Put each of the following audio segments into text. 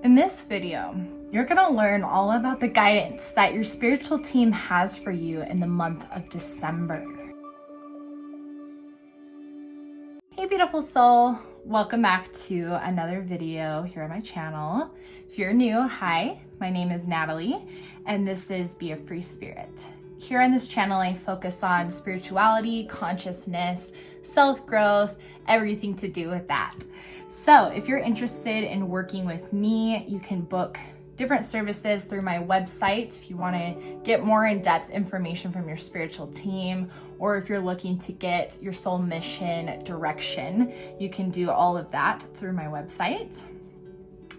In this video, you're going to learn all about the guidance that your spiritual team has for you in the month of December. Hey beautiful soul, welcome back to another video here on my channel. If you're new, hi, my name is Natalie and this is Be a Free Spirit. Here on this channel, I focus on spirituality, consciousness, self-growth, everything to do with that. So if you're interested in working with me, you can book different services through my website if you want to get more in-depth information from your spiritual team, or if you're looking to get your soul mission direction, you can do all of that through my website.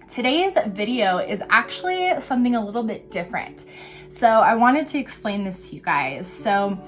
Today's video is actually something a little bit different. So I wanted to explain this to you guys. So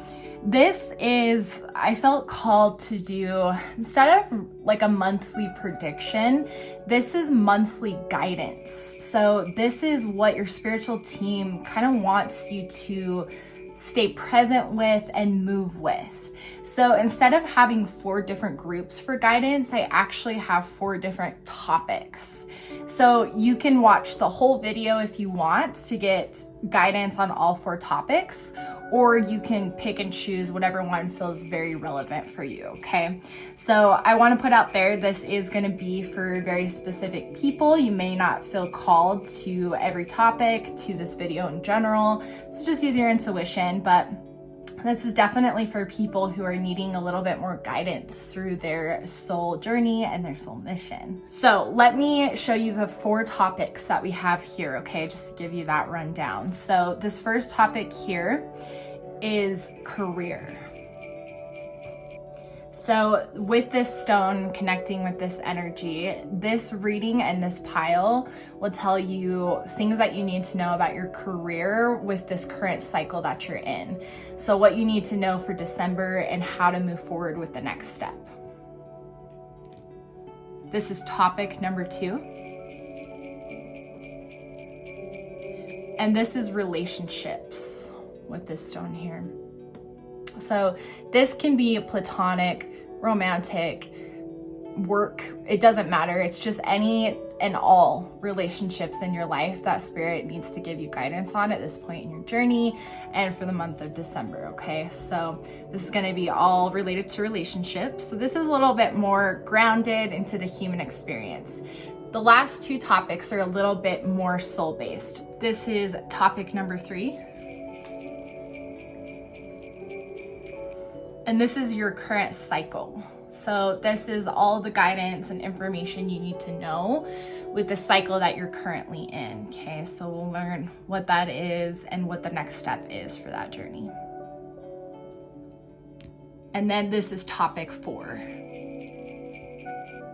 this is, I felt called to do, instead of like a monthly prediction, this is monthly guidance. So this is what your spiritual team kind of wants you to stay present with and move with. So instead of having 4 different groups for guidance, I actually have 4 different topics. So you can watch the whole video if you want to get guidance on all 4 topics, or you can pick and choose whatever one feels very relevant for you, okay? So I want to put out there, this is going to be for very specific people. You may not feel called to every topic, to this video in general, so just use your intuition, but this is definitely for people who are needing a little bit more guidance through their soul journey and their soul mission. So let me show you the 4 topics that we have here, okay? Just to give you that rundown. So this first topic here is career. So with this stone connecting with this energy, this reading and this pile will tell you things that you need to know about your career with this current cycle that you're in. So what you need to know for December and how to move forward with the next step. This is topic number 2. And this is relationships with this stone here. So this can be platonic, romantic, work, it doesn't matter. It's just any and all relationships in your life that spirit needs to give you guidance on at this point in your journey and for the month of December, okay? So this is going to be all related to relationships. So this is a little bit more grounded into the human experience. The last 2 topics are a little bit more soul-based. This is topic number 3. And this is your current cycle. So this is all the guidance and information you need to know with the cycle that you're currently in, okay? So we'll learn what that is and what the next step is for that journey. And then this is topic 4.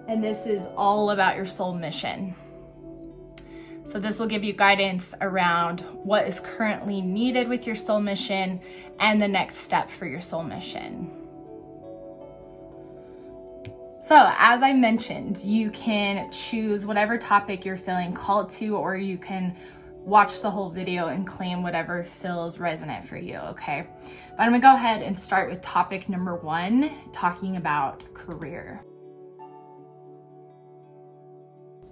And this is all about your soul mission. So this will give you guidance around what is currently needed with your soul mission and the next step for your soul mission. So as I mentioned, you can choose whatever topic you're feeling called to, or you can watch the whole video and claim whatever feels resonant for you, okay? But I'm gonna go ahead and start with topic number 1, talking about career.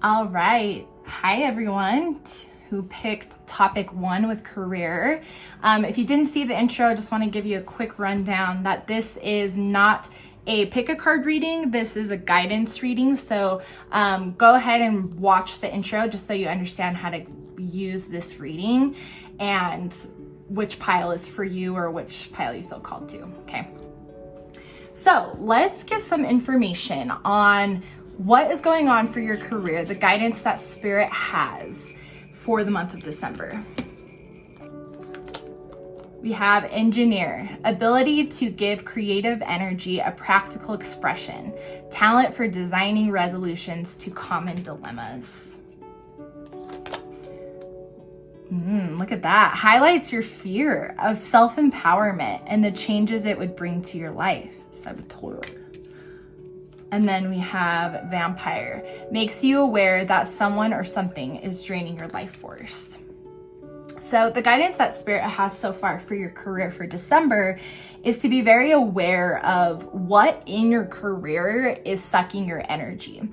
All right, hi everyone who picked topic 1 with career. If you didn't see the intro, I just want to give you a quick rundown that this is not a pick a card reading, this is a guidance reading. So go ahead and watch the intro just so you understand how to use this reading and which pile is for you or which pile you feel called to, okay? So let's get some information on what is going on for your career, the guidance that spirit has for the month of December. We have engineer, ability to give creative energy a practical expression, talent for designing resolutions to common dilemmas. Look at that. Highlights your fear of self-empowerment and the changes it would bring to your life. Saboteur. And then we have vampire. Makes you aware that someone or something is draining your life force. So the guidance that spirit has so far for your career for December is to be very aware of what in your career is sucking your energy.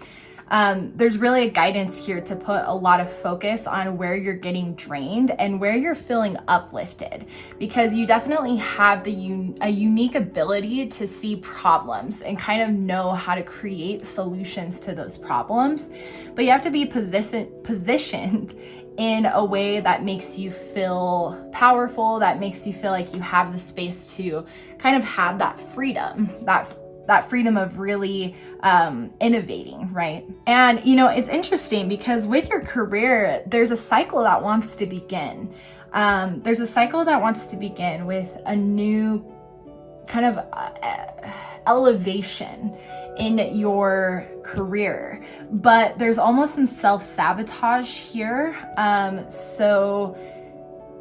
there's really a guidance here to put a lot of focus on where you're getting drained and where you're feeling uplifted, because you definitely have a unique ability to see problems and kind of know how to create solutions to those problems. But you have to be positioned in a way that makes you feel powerful, that makes you feel like you have the space to kind of have that freedom, that freedom of really innovating, right? And you know, it's interesting because with your career, there's a cycle that wants to begin. There's a cycle that wants to begin with a new kind of elevation in your career, but there's almost some self-sabotage here. So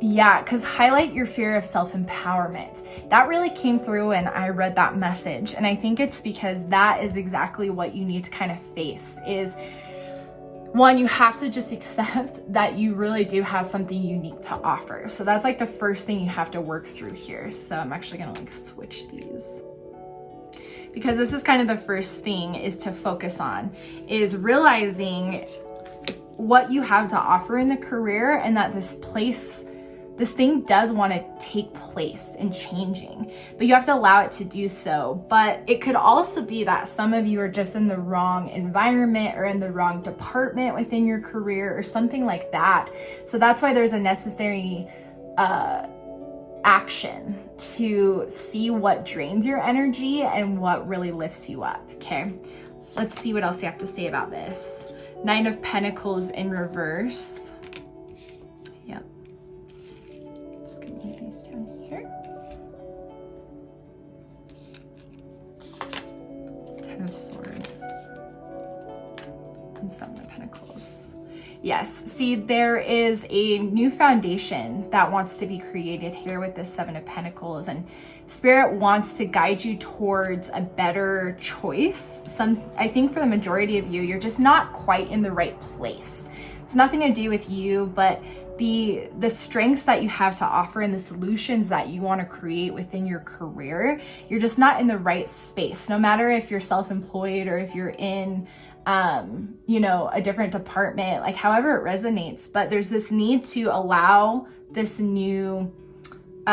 yeah, because highlight your fear of self-empowerment. That really came through when I read that message. And I think it's because that is exactly what you need to kind of face is, one, you have to just accept that you really do have something unique to offer. So that's like the first thing you have to work through here. So I'm actually gonna like switch these, because this is kind of the first thing is to focus on, is realizing what you have to offer in the career, and that this thing does want to take place in changing, but you have to allow it to do so. But it could also be that some of you are just in the wrong environment or in the wrong department within your career or something like that. So that's why there's a necessary action to see what drains your energy and what really lifts you up. Okay, let's see what else you have to say about this. 9 of Pentacles in reverse. Yep. Just gonna move these down here. 10 of Swords and 7 of Pentacles. Yes, see, there is a new foundation that wants to be created here with this 7 of Pentacles, and Spirit wants to guide you towards a better choice. I think for the majority of you, you're just not quite in the right place. It's nothing to do with you, but the strengths that you have to offer and the solutions that you want to create within your career, you're just not in the right space. No matter if you're self-employed or if you're in you know, a different department, like however it resonates, but there's this need to allow this new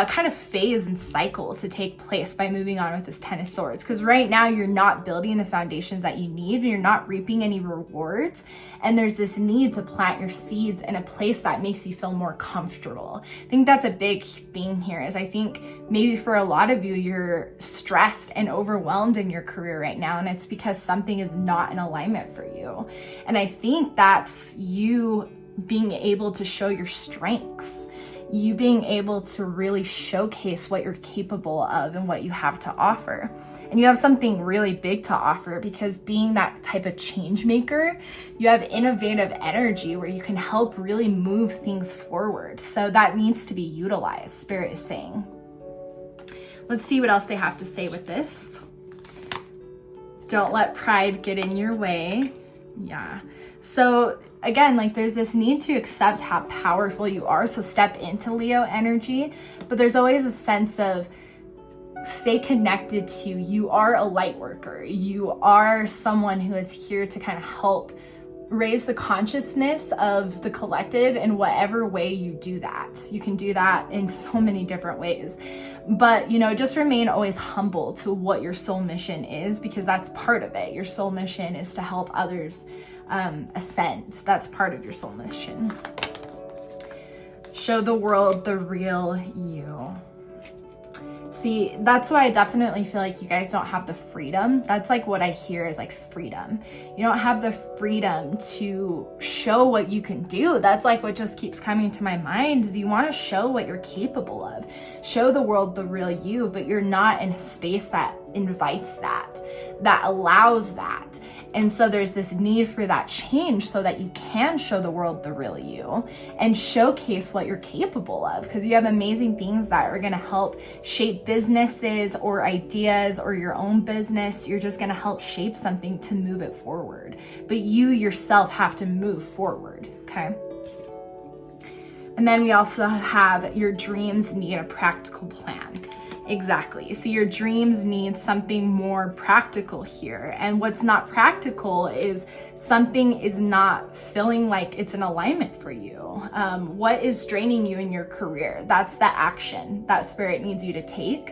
kind of phase and cycle to take place by moving on with this 10 of Swords. Because right now you're not building the foundations that you need, and you're not reaping any rewards, and there's this need to plant your seeds in a place that makes you feel more comfortable. I think that's a big theme here, is I think maybe for a lot of you, you're stressed and overwhelmed in your career right now, and it's because something is not in alignment for you. And I think that's you being able to show your strengths, you being able to really showcase what you're capable of and what you have to offer. And you have something really big to offer, because being that type of change maker, you have innovative energy where you can help really move things forward. So that needs to be utilized, Spirit is saying. Let's see what else they have to say with this. Don't let pride get in your way. Yeah. So again, like there's this need to accept how powerful you are. So step into Leo energy, but there's always a sense of stay connected to, you are a light worker. You are someone who is here to kind of help raise the consciousness of the collective in whatever way you do that. You can do that in so many different ways, but you know, just remain always humble to what your soul mission is, because that's part of it. Your soul mission is to help others ascend. That's part of your soul mission. Show the world the real you. See, that's why I definitely feel like you guys don't have the freedom. That's like what I hear is like freedom. You don't have the freedom to show what you can do. That's like what just keeps coming to my mind, is you want to show what you're capable of. Show the world the real you, but you're not in a space that invites that, that allows that. And so there's this need for that change so that you can show the world the real you and showcase what you're capable of, because you have amazing things that are going to help shape businesses or ideas or your own business. You're just going to help shape something to move it forward. But you yourself have to move forward, okay? And then we also have your dreams need a practical plan. Exactly. So your dreams need something more practical here. And what's not practical is something is not feeling like it's in alignment for you. What is draining you in your career? That's the action that spirit needs you to take,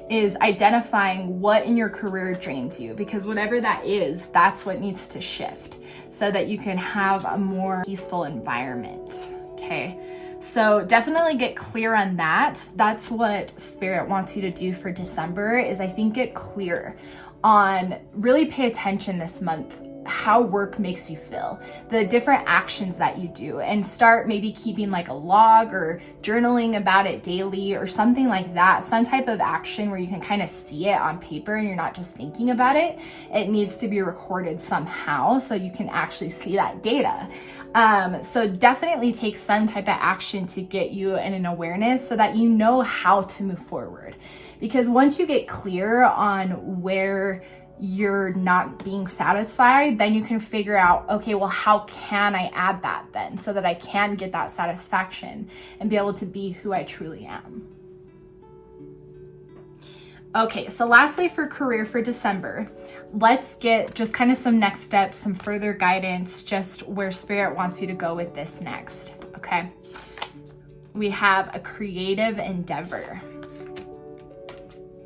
is identifying what in your career drains you, because whatever that is, that's what needs to shift so that you can have a more peaceful environment. Okay. So definitely get clear on that. That's what spirit wants you to do for December, is I think get clear on, really pay attention this month how work makes you feel, the different actions that you do, and start maybe keeping like a log or journaling about it daily or something like that. Some type of action where you can kind of see it on paper and you're not just thinking about it. It needs to be recorded somehow so you can actually see that data. So definitely take some type of action to get you in an awareness so that you know how to move forward. Because once you get clear on where you're not being satisfied, then you can figure out, okay, well, how can I add that then so that I can get that satisfaction and be able to be who I truly am. Okay, so lastly for career for December, let's get just kind of some next steps, some further guidance, just where spirit wants you to go with this next, okay? We have a creative endeavor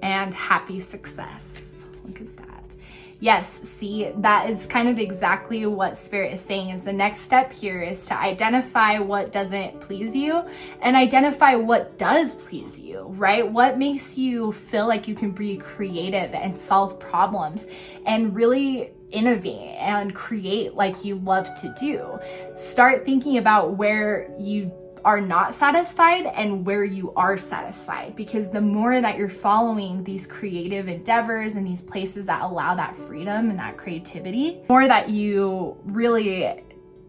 and happy success. Look at that. Yes, see, that is kind of exactly what spirit is saying, is the next step here is to identify what doesn't please you and identify what does please you, right? What makes you feel like you can be creative and solve problems and really innovate and create like you love to do. Start thinking about where you are not satisfied and where you are satisfied, because the more that you're following these creative endeavors and these places that allow that freedom and that creativity, the more that you really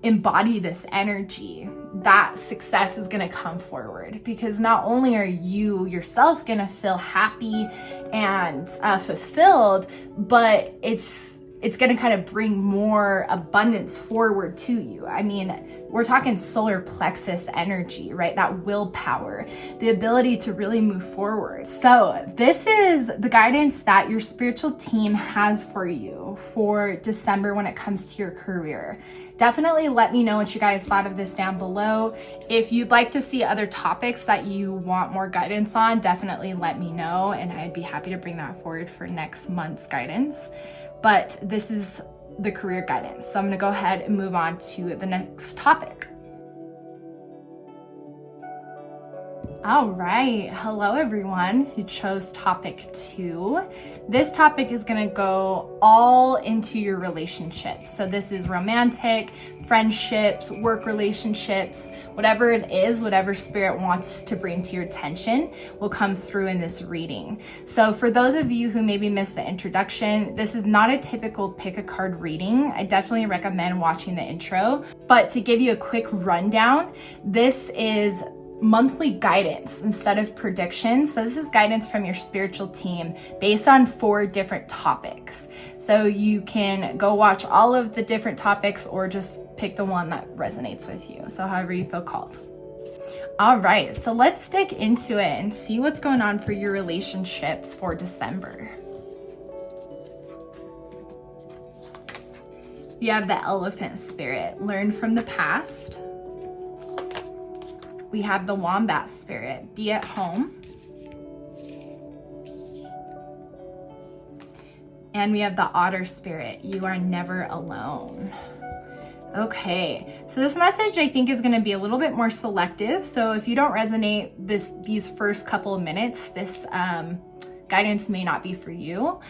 embody this energy, that success is going to come forward. Because not only are you yourself going to feel happy and fulfilled, but it's going to kind of bring more abundance forward to you. I mean, we're talking solar plexus energy, right? That willpower, the ability to really move forward. So this is the guidance that your spiritual team has for you for December when it comes to your career. Definitely let me know what you guys thought of this down below. If you'd like to see other topics that you want more guidance on, definitely let me know, and I'd be happy to bring that forward for next month's guidance. But this is the career guidance. So I'm going to go ahead and move on to the next topic. All right. Hello, everyone who chose topic 2. This topic is going to go all into your relationships. So this is romantic, friendships, work relationships, whatever it is, whatever spirit wants to bring to your attention will come through in this reading. So for those of you who maybe missed the introduction, this is not a typical pick a card reading. I definitely recommend watching the intro. But to give you a quick rundown, this is monthly guidance instead of predictions. So this is guidance from your spiritual team based on 4 different topics. So you can go watch all of the different topics or just pick the one that resonates with you. So however you feel called. All right, so let's dig into it and see what's going on for your relationships for December. You have the elephant spirit, learn from the past. We have the wombat spirit, be at home. And we have the otter spirit, you are never alone. Okay, so this message I think is going to be a little bit more selective. So if you don't resonate these first couple of minutes, this guidance may not be for you.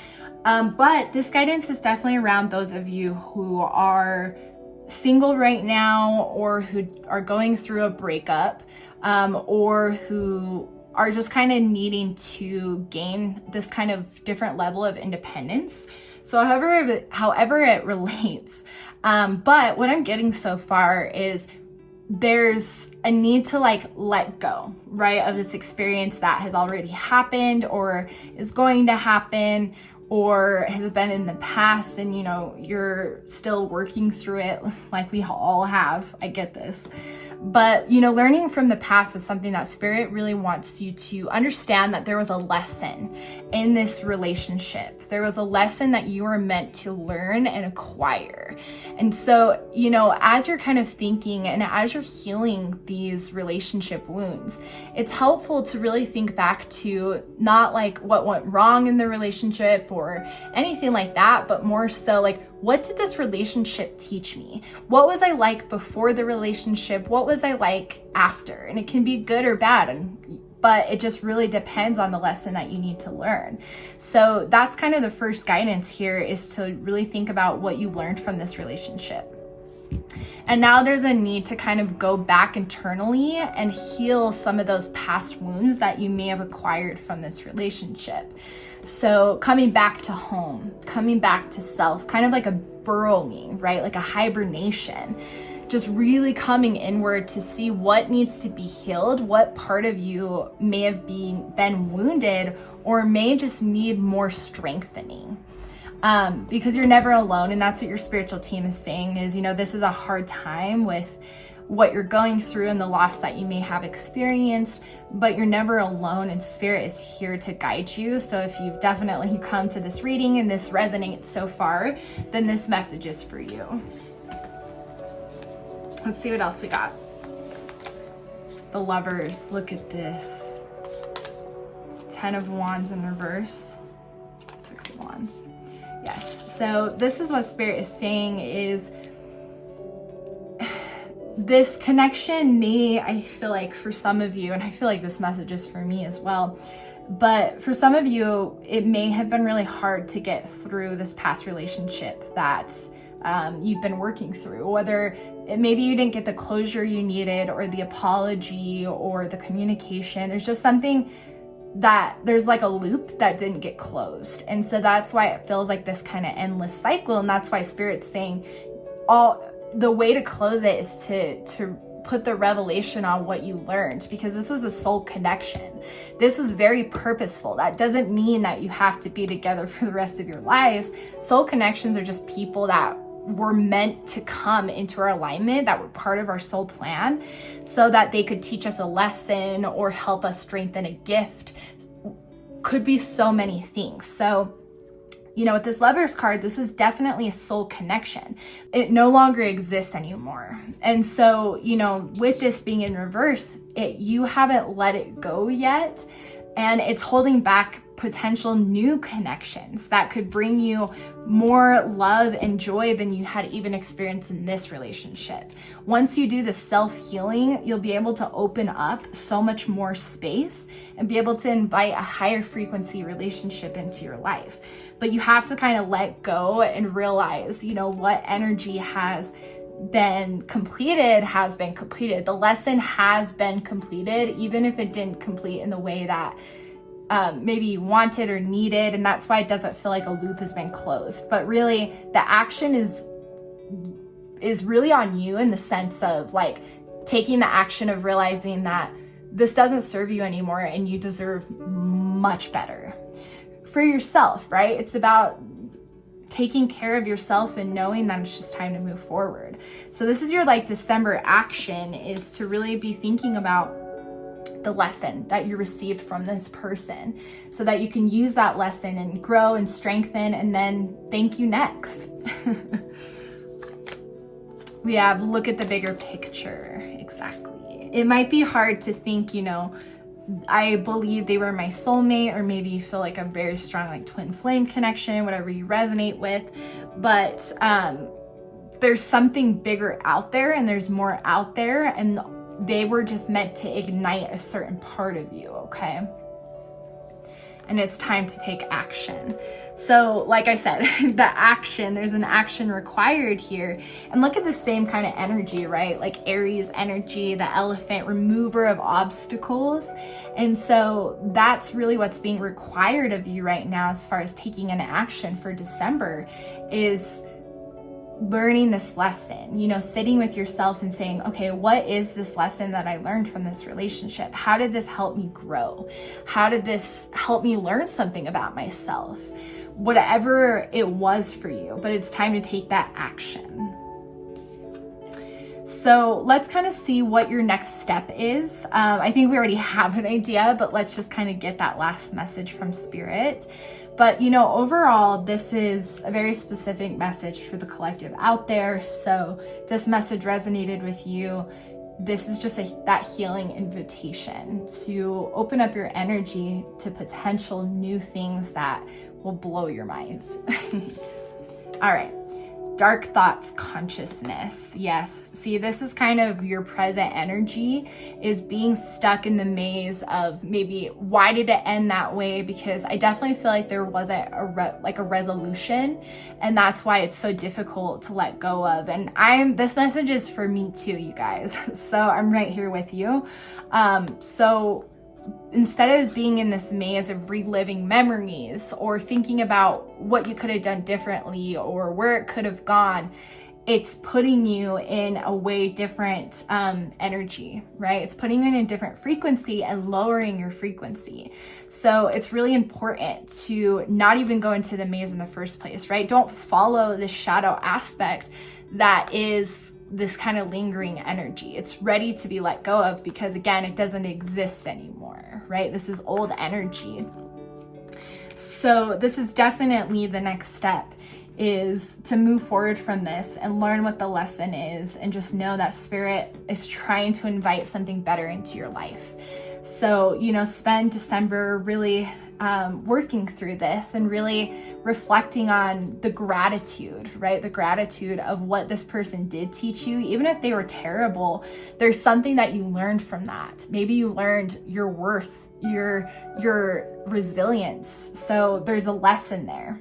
But this guidance is definitely around those of you who are single right now, or who are going through a breakup, or who are just kind of needing to gain this kind of different level of independence. So however it relates. But what I'm getting so far is there's a need to let go, right, of this experience that has already happened or is going to happen or has been in the past, and you're still working through it like we all have. I get this. But, you know, learning from the past is something that Spirit really wants you to understand, that there was a lesson in this relationship. There was a lesson that you were meant to learn and acquire. And so, you know, as you're kind of thinking and as you're healing these relationship wounds, it's helpful to really think back to not like what went wrong in the relationship or anything like that, but more so like, what did this relationship teach me? What was I like before the relationship? What was I like after? And it can be good or bad, but it just really depends on the lesson that you need to learn. So that's kind of the first guidance here, is to really think about what you learned from this relationship. And now there's a need to kind of go back internally and heal some of those past wounds that you may have acquired from this relationship. So coming back to home, coming back to self, kind of like a burrowing, right? Like a hibernation, just really coming inward to see what needs to be healed, what part of you may have been wounded or may just need more strengthening. Because you're never alone, and that's what your spiritual team is saying is, you know, this is a hard time with what you're going through and the loss that you may have experienced, but you're never alone, and Spirit is here to guide you. So if you've definitely come to this reading and this resonates so far, then this message is for you. Let's see what else we got. The Lovers, look at this. 10 of Wands in reverse, 6 of Wands. Yes, so this is what Spirit is saying is this connection may, I feel like for some of you, and I feel like this message is for me as well, but for some of you, it may have been really hard to get through this past relationship that you've been working through, whether maybe you didn't get the closure you needed or the apology or the communication. There's just something that there's like a loop that didn't get closed. And so that's why it feels like this kind of endless cycle. And that's why Spirit's saying the way to close it is to put the revelation on what you learned, because this was a soul connection. This was very purposeful. That doesn't mean that you have to be together for the rest of your lives. Soul connections are just people that were meant to come into our alignment, that were part of our soul plan, so that they could teach us a lesson or help us strengthen a gift. Could be so many things. So, you know, with this Lovers card, this was definitely a soul connection. It no longer exists anymore. And so, you know, with this being in reverse, you haven't let it go yet. And it's holding back potential new connections that could bring you more love and joy than you had even experienced in this relationship. Once you do the self-healing, you'll be able to open up so much more space and be able to invite a higher frequency relationship into your life. But you have to kind of let go and realize, you know, what energy has been completed has been completed. The lesson has been completed, even if it didn't complete in the way that maybe you wanted or needed. And that's why it doesn't feel like a loop has been closed. But really, the action is really on you, in the sense of like taking the action of realizing that this doesn't serve you anymore and you deserve much better for yourself, right? It's about taking care of yourself and knowing that it's just time to move forward. So this is your like December action, is to really be thinking about the lesson that you received from this person, so that you can use that lesson and grow and strengthen, and then thank you next. We have look at the bigger picture. Exactly. It might be hard to think, you know, I believe they were my soulmate, or maybe you feel like a very strong like twin flame connection, whatever you resonate with. But there's something bigger out there, and there's more out there, and they were just meant to ignite a certain part of you, okay? And it's time to take action. So like I said, the action, there's an action required here. And look at the same kind of energy, right? Like Aries energy, the elephant, remover of obstacles. And so that's really what's being required of you right now, as far as taking an action for December, is learning this lesson, you know, sitting with yourself and saying, okay, what is this lesson that I learned from this relationship? How did this help me grow? How did this help me learn something about myself? Whatever it was for you, but it's time to take that action. So let's kind of see what your next step is. I think we already have an idea, but let's just kind of get that last message from Spirit. But you know, overall, this is a very specific message for the collective out there. So if this message resonated with you, this is just that healing invitation to open up your energy to potential new things that will blow your minds. All right. Dark thoughts, consciousness. Yes. See, this is kind of your present energy is being stuck in the maze of maybe why did it end that way? Because I definitely feel like there wasn't a resolution, and that's why it's so difficult to let go of. And this message is for me too, you guys. So I'm right here with you. So instead of being in this maze of reliving memories or thinking about what you could have done differently or where it could have gone, it's putting you in a way different energy, right? It's putting you in a different frequency and lowering your frequency. So it's really important to not even go into the maze in the first place, right? Don't follow the shadow aspect that is this kind of lingering energy. It's ready to be let go of because, again, it doesn't exist anymore, right? This is old energy. So this is definitely the next step, is to move forward from this and learn what the lesson is and just know that Spirit is trying to invite something better into your life. So, you know, spend December really working through this and really reflecting on the gratitude, right? The gratitude of what this person did teach you. Even if they were terrible, there's something that you learned from that. Maybe you learned your worth, your resilience. So there's a lesson there.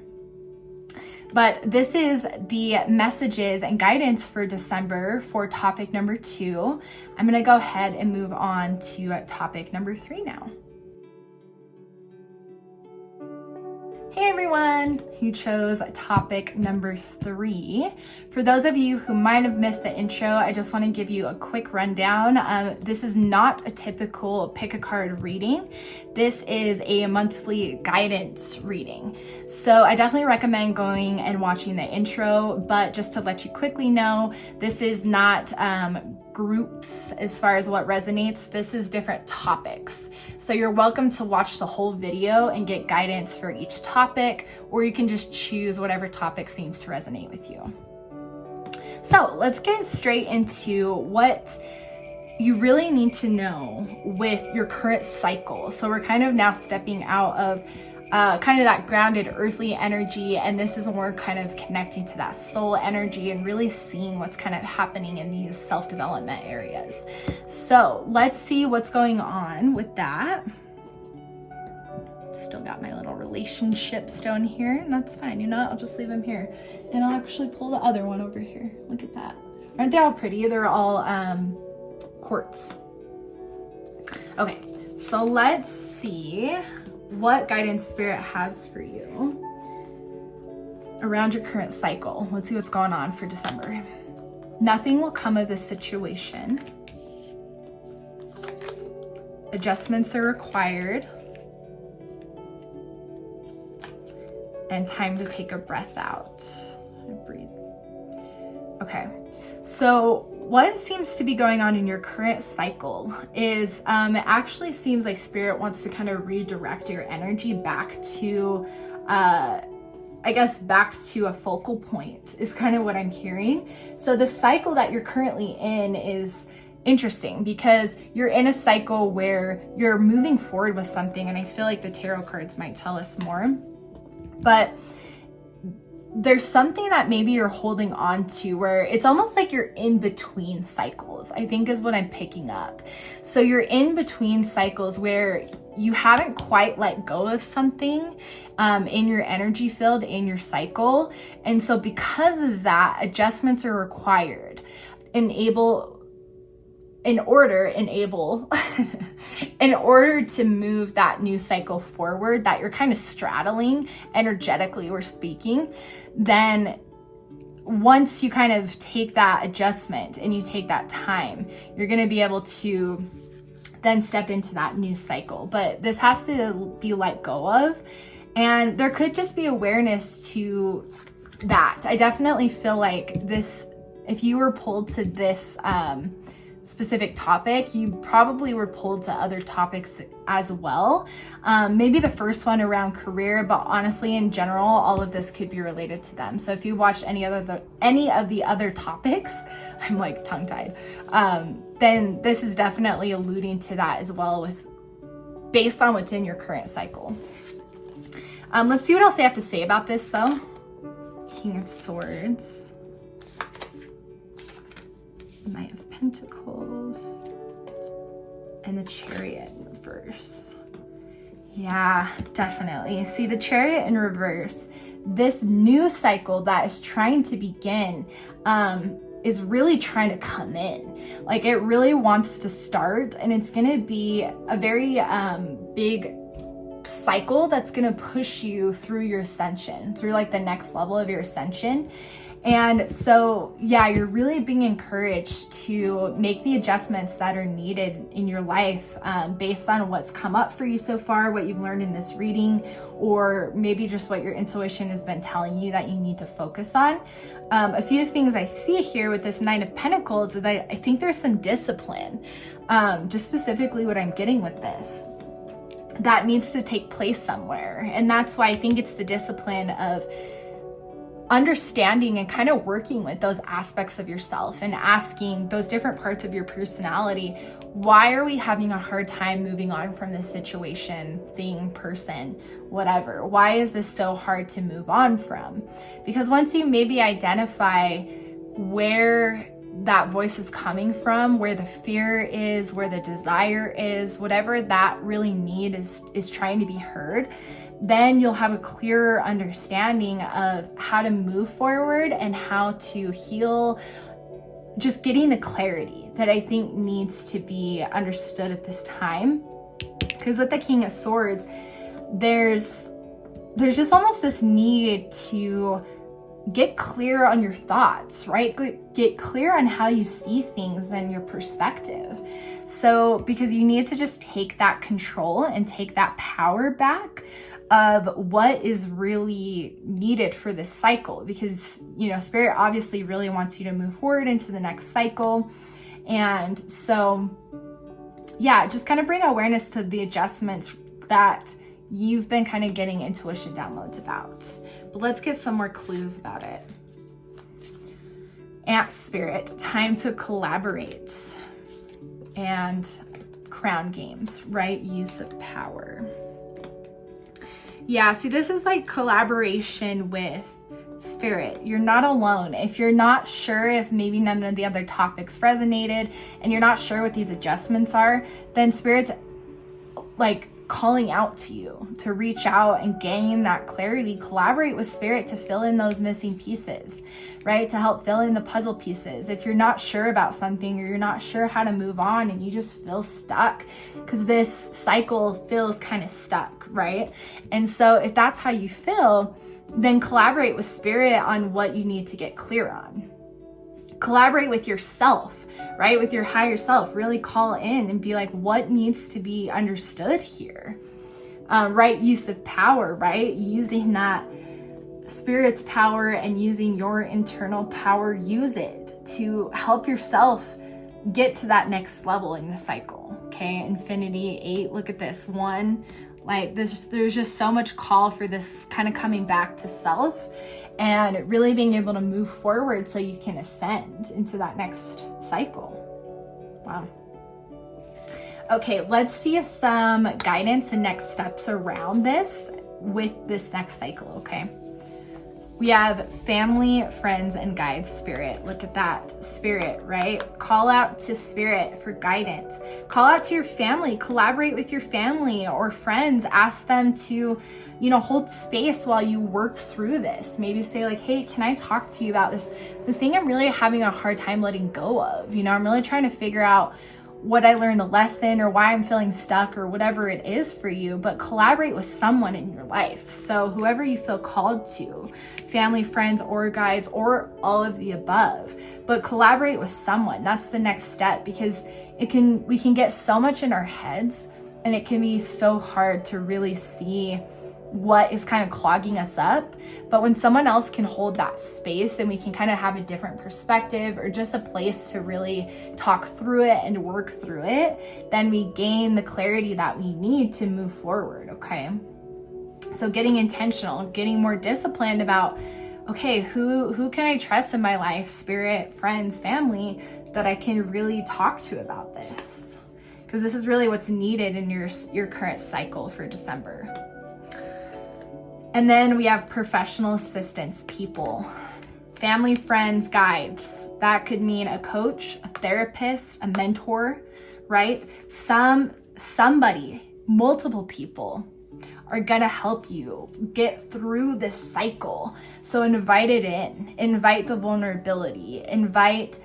But this is the messages and guidance for December for topic number 2. I'm going to go ahead and move on to topic number 3 now. Hey everyone who chose topic number 3. For those of you who might have missed the intro, I just want to give you a quick rundown. This is not a typical pick a card reading. This is a monthly guidance reading. So I definitely recommend going and watching the intro, but just to let you quickly know, this is not groups as far as what resonates. This is different topics. So you're welcome to watch the whole video and get guidance for each topic, or you can just choose whatever topic seems to resonate with you. So let's get straight into what you really need to know with your current cycle. So we're kind of now stepping out of kind of that grounded earthly energy, and this is when we're kind of connecting to that soul energy and really seeing what's kind of happening in these self-development areas. So let's see what's going on with that. Still got my little relationship stone here, and that's fine. You know what? I'll just leave him here, and I'll actually pull the other one over here. Look at that. Aren't they all pretty? They're all quartz. Okay, so let's see what guidance Spirit has for you around your current cycle. Let's see what's going on for December. Nothing will come of this situation. Adjustments are required. And time to take a breath out. Breathe. Okay. So what seems to be going on in your current cycle is it actually seems like Spirit wants to kind of redirect your energy back to back to a focal point is kind of what I'm hearing. So the cycle that you're currently in is interesting because you're in a cycle where you're moving forward with something, and I feel like the tarot cards might tell us more. But there's something that maybe you're holding on to where it's almost like you're in between cycles, I think is what I'm picking up. So you're in between cycles where you haven't quite let go of something in your energy field, in your cycle. And so because of that, adjustments are required in order to move that new cycle forward that you're kind of straddling energetically or speaking. Then once you kind of take that adjustment and you take that time, you're going to be able to then step into that new cycle. But this has to be let go of, and there could just be awareness to that. I definitely feel like this if you were pulled to this specific topic, you probably were pulled to other topics as well. Maybe the first one around career, but honestly, in general, all of this could be related to them. So if you watched any of the other topics, I'm like tongue-tied, then this is definitely alluding to that as well, based on what's in your current cycle. Let's see what else they have to say about this though. King of Swords, Knight of Pentacles, and the Chariot in reverse. Yeah, definitely. See, the Chariot in reverse, this new cycle that is trying to begin, is really trying to come in. Like, it really wants to start, and it's going to be a very big cycle that's going to push you through your ascension, through like the next level of your ascension. And so, yeah, you're really being encouraged to make the adjustments that are needed in your life, based on what's come up for you so far, what you've learned in this reading, or maybe just what your intuition has been telling you that you need to focus on. A few things I see here with this Nine of Pentacles is that I think there's some discipline, just specifically what I'm getting with this, that needs to take place somewhere. And that's why I think it's the discipline of understanding and kind of working with those aspects of yourself and asking those different parts of your personality, why are we having a hard time moving on from this situation, thing, person, whatever? Why is this so hard to move on from? Because once you maybe identify where that voice is coming from, where the fear is, where the desire is, whatever that really need is trying to be heard, then you'll have a clearer understanding of how to move forward and how to heal, just getting the clarity that I think needs to be understood at this time. Because with the King of Swords, there's just almost this need to get clear on your thoughts, right? Get clear on how you see things and your perspective. So, because you need to just take that control and take that power back of what is really needed for this cycle, because, you know, Spirit obviously really wants you to move forward into the next cycle. And so, yeah, just kind of bring awareness to the adjustments that you've been kind of getting intuition downloads about. But let's get some more clues about it. Ant Spirit, time to collaborate. And Crown Games, right use of power. Yeah, see, this is like collaboration with Spirit. You're not alone. If you're not sure if maybe none of the other topics resonated and you're not sure what these adjustments are, then Spirit's like calling out to you to reach out and gain that clarity. Collaborate with Spirit to fill in those missing pieces, right? To help fill in the puzzle pieces. If you're not sure about something, or you're not sure how to move on and you just feel stuck, because this cycle feels kind of stuck, right? And so if that's how you feel, then collaborate with Spirit on what you need to get clear on. Collaborate with yourself, right? With your higher self. Really call in and be like, what needs to be understood here? Right use of power, right? Using that Spirit's power and using your internal power, use it to help yourself get to that next level in the cycle. Okay, Infinity, 8, look at this, 1. Like there's just so much call for this kind of coming back to self and really being able to move forward so you can ascend into that next cycle. Wow. Okay, let's see some guidance and next steps around this with this next cycle, okay? We have family, friends, and guides, Spirit. Look at that, Spirit, right? Call out to Spirit for guidance. Call out to your family, collaborate with your family or friends. Ask them to, you know, hold space while you work through this. Maybe say like, hey, can I talk to you about this thing I'm really having a hard time letting go of? You know, I'm really trying to figure out what I learned the lesson or why I'm feeling stuck or whatever it is for you, but collaborate with someone in your life. So whoever you feel called to, family, friends, or guides, or all of the above, but collaborate with someone. That's the next step, because we can get so much in our heads and it can be so hard to really see what is kind of clogging us up. But when someone else can hold that space and we can kind of have a different perspective or just a place to really talk through it and work through it, then we gain the clarity that we need to move forward, okay? So getting intentional, getting more disciplined about, okay, who can I trust in my life, spirit, friends, family, that I can really talk to about this? Because this is really what's needed in your current cycle for December. And then we have professional assistants, people, family, friends, guides. That could mean a coach, a therapist, a mentor, right? Somebody, multiple people are gonna help you get through this cycle. So invite it in, invite the vulnerability, invite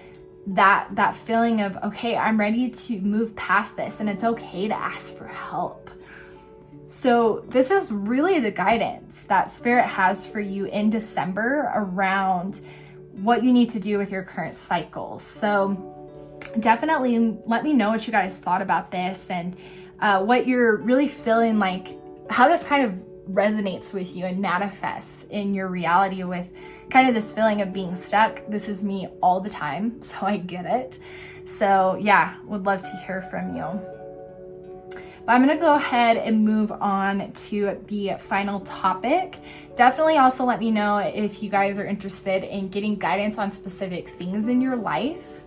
that feeling of, okay, I'm ready to move past this, and it's okay to ask for help. So this is really the guidance that Spirit has for you in December around what you need to do with your current cycle. So definitely let me know what you guys thought about this and what you're really feeling like, how this kind of resonates with you and manifests in your reality with kind of this feeling of being stuck. This is me all the time, so I get it. So yeah, would love to hear from you. But I'm gonna go ahead and move on to the final topic. Definitely also let me know if you guys are interested in getting guidance on specific things in your life,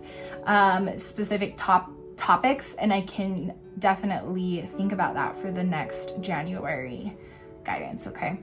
specific topics, and I can definitely think about that for the next January guidance, okay?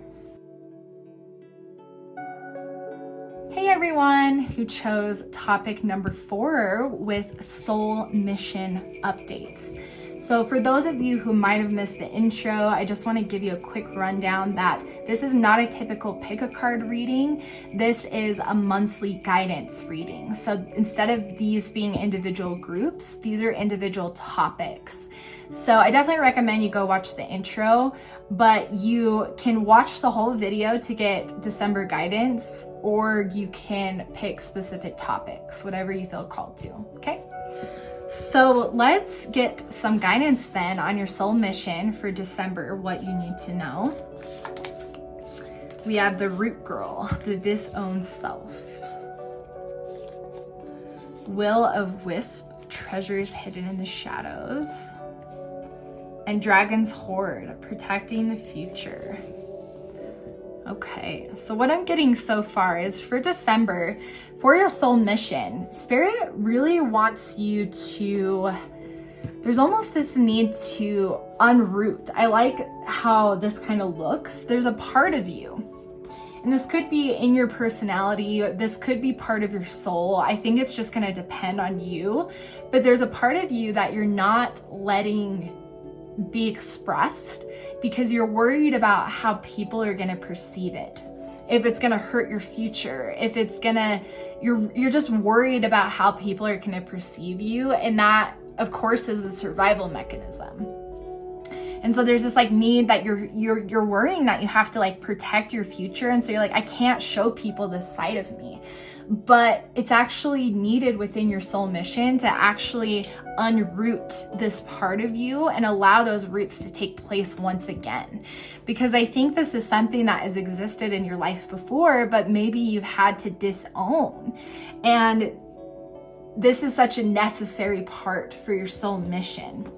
Hey everyone who chose topic number 4 with soul mission updates. So for those of you who might have missed the intro, I just want to give you a quick rundown that this is not a typical pick a card reading. This is a monthly guidance reading. So instead of these being individual groups, these are individual topics. So I definitely recommend you go watch the intro, but you can watch the whole video to get December guidance, or you can pick specific topics, whatever you feel called to, okay? So let's get some guidance then on your soul mission for December, what you need to know. We have the root girl, the disowned self. Will of wisp, treasures hidden in the shadows. And dragon's hoard, protecting the future. Okay, so what I'm getting so far is for December, for your soul mission, Spirit really wants you to, there's almost this need to unroot. I like how this kind of looks. There's a part of you, and this could be in your personality, this could be part of your soul. I think it's just gonna depend on you, but there's a part of you that you're not letting be expressed because you're worried about how people are going to perceive it, if it's going to hurt your future, if it's going to, you're just worried about how people are going to perceive you, and that of course is a survival mechanism. And so there's this like need that you're worrying that you have to like protect your future, and so you're like, I can't show people this side of me. But it's actually needed within your soul mission to actually unroot this part of you and allow those roots to take place once again. Because I think this is something that has existed in your life before, but maybe you've had to disown. And this is such a necessary part for your soul mission.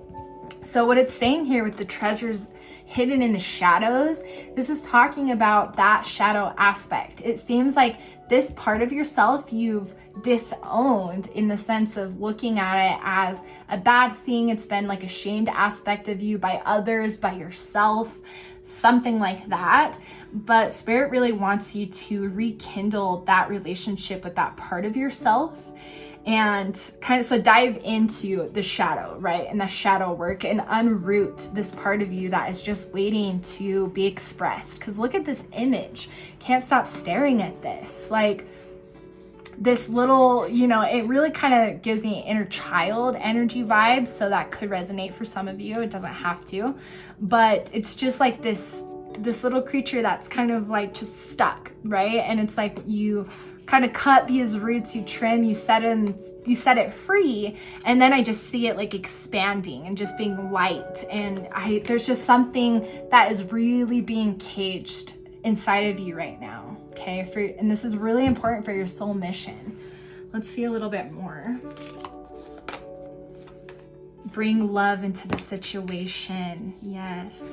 So what it's saying here with the treasures hidden in the shadows, this is talking about that shadow aspect. It seems like this part of yourself you've disowned in the sense of looking at it as a bad thing. It's been like a shamed aspect of you by others, by yourself, something like that. But Spirit really wants you to rekindle that relationship with that part of yourself. And kind of, so dive into the shadow, right? And the shadow work, and unroot this part of you that is just waiting to be expressed. Because look at this image. Can't stop staring at this. Like this little, it really kind of gives me inner child energy vibes. So that could resonate for some of you. It doesn't have to. But it's just like this little creature that's kind of like just stuck, right? And it's like you kind of cut these roots, you trim, you set it free, and then I just see it like expanding and just being light. And there's just something that is really being caged inside of you right now, okay? And this is really important for your soul mission. Let's see a little bit more. Bring love into the situation. Yes.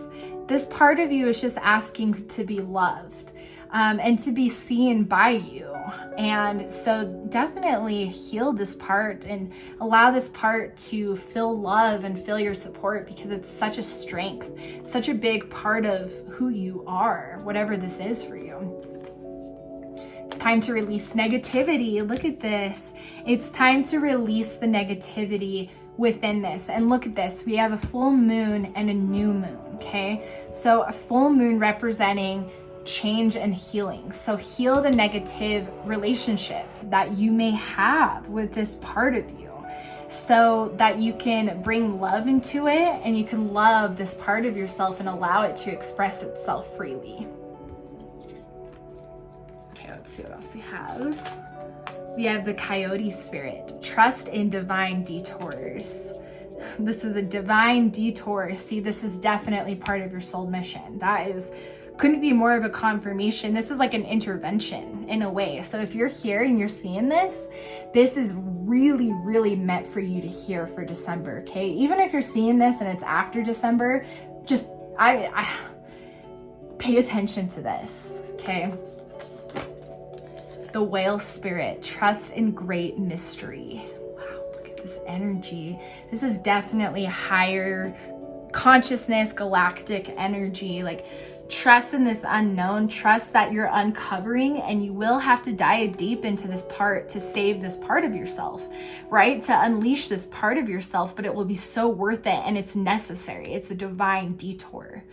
This part of you is just asking to be loved and to be seen by you. And so definitely heal this part and allow this part to feel love and feel your support, because it's such a strength, such a big part of who you are, whatever this is for you. It's time to release negativity. Look at this. It's time to release the negativity within this. And look at this. We have a full moon and a new moon, okay? So a full moon representing change and healing. So heal the negative relationship that you may have with this part of you, so that you can bring love into it and you can love this part of yourself and allow it to express itself freely. Okay, let's see what else we have. We have the coyote spirit. Trust in divine detours. This is a divine detour. See, this is definitely part of your soul mission. Couldn't be more of a confirmation. This is like an intervention in a way. So if you're here and you're seeing this is really, really meant for you to hear for December, okay? Even if you're seeing this and it's after December, just I pay attention to this, okay? The whale spirit, trust in great mystery. Wow, look at this energy. This is definitely higher consciousness, galactic energy. Like, trust in this unknown, trust that you're uncovering, and you will have to dive deep into this part to save this part of yourself, right? To unleash this part of yourself, but it will be so worth it, and it's necessary. It's a divine detour.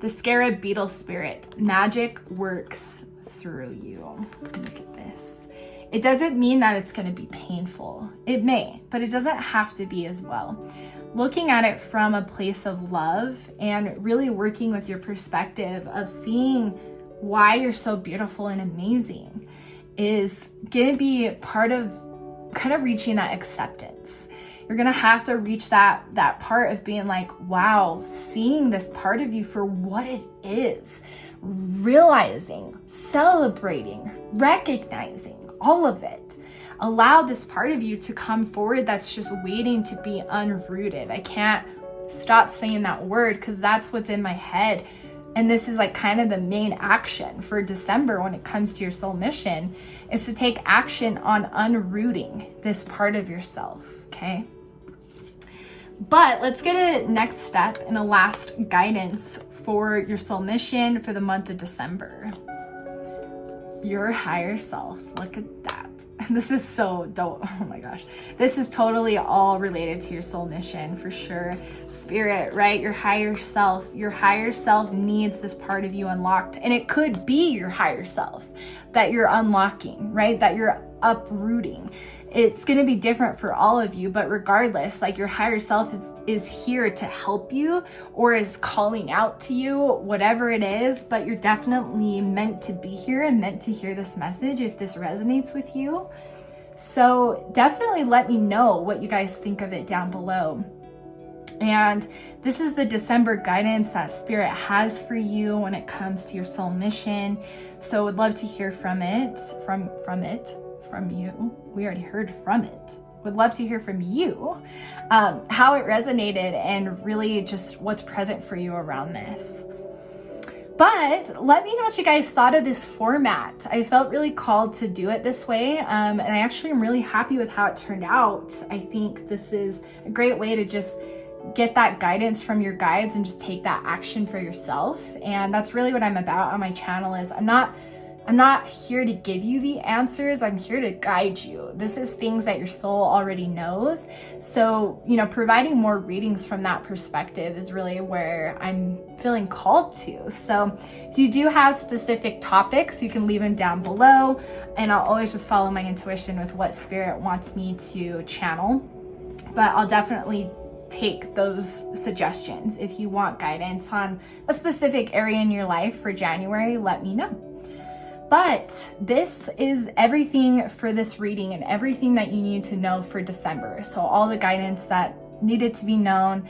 The scarab beetle spirit, magic works through you. Look at this. It doesn't mean that it's going to be painful. It may, but it doesn't have to be as well. Looking at it from a place of love and really working with your perspective of seeing why you're so beautiful and amazing is going to be part of kind of reaching that acceptance. You're going to have to reach that part of being like, wow, seeing this part of you for what it is, realizing, celebrating, recognizing all of it. Allow this part of you to come forward that's just waiting to be unrooted. I can't stop saying that word because that's what's in my head. And this is like kind of the main action for December when it comes to your soul mission, is to take action on unrooting this part of yourself, okay? But let's get a next step and a last guidance for your soul mission for the month of December. Your higher self. Look at that. This is oh my gosh. This is totally all related to your soul mission for sure. Spirit, right? Your higher self. Your higher self needs this part of you unlocked. And it could be your higher self that you're unlocking, right? That you're uprooting. It's going to be different for all of you, but regardless, like your higher self is here to help you or is calling out to you, whatever it is, but you're definitely meant to be here and meant to hear this message if this resonates with you. So definitely let me know what you guys think of it down below. And this is the December guidance that Spirit has for you when it comes to your soul mission. So would love to hear from you. We already heard from it. Would love to hear from you, how it resonated and really just what's present for you around this. But let me know what you guys thought of this format. I felt really called to do it this way, and I actually am really happy with how it turned out. I think this is a great way to just get that guidance from your guides and just take that action for yourself. And that's really what I'm about on my channel. Is I'm not here to give you the answers. I'm here to guide you. This is things that your soul already knows. So, providing more readings from that perspective is really where I'm feeling called to. So if you do have specific topics, you can leave them down below, and I'll always just follow my intuition with what Spirit wants me to channel. But I'll definitely take those suggestions. If you want guidance on a specific area in your life for January, let me know. But this is everything for this reading and everything that you need to know for December. So all the guidance that needed to be known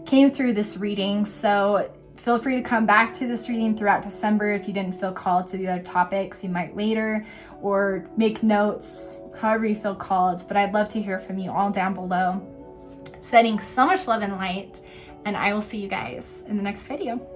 came through this reading. So feel free to come back to this reading throughout December. If you didn't feel called to the other topics, you might later, or make notes, however you feel called. But I'd love to hear from you all down below. Sending so much love and light, and I will see you guys in the next video.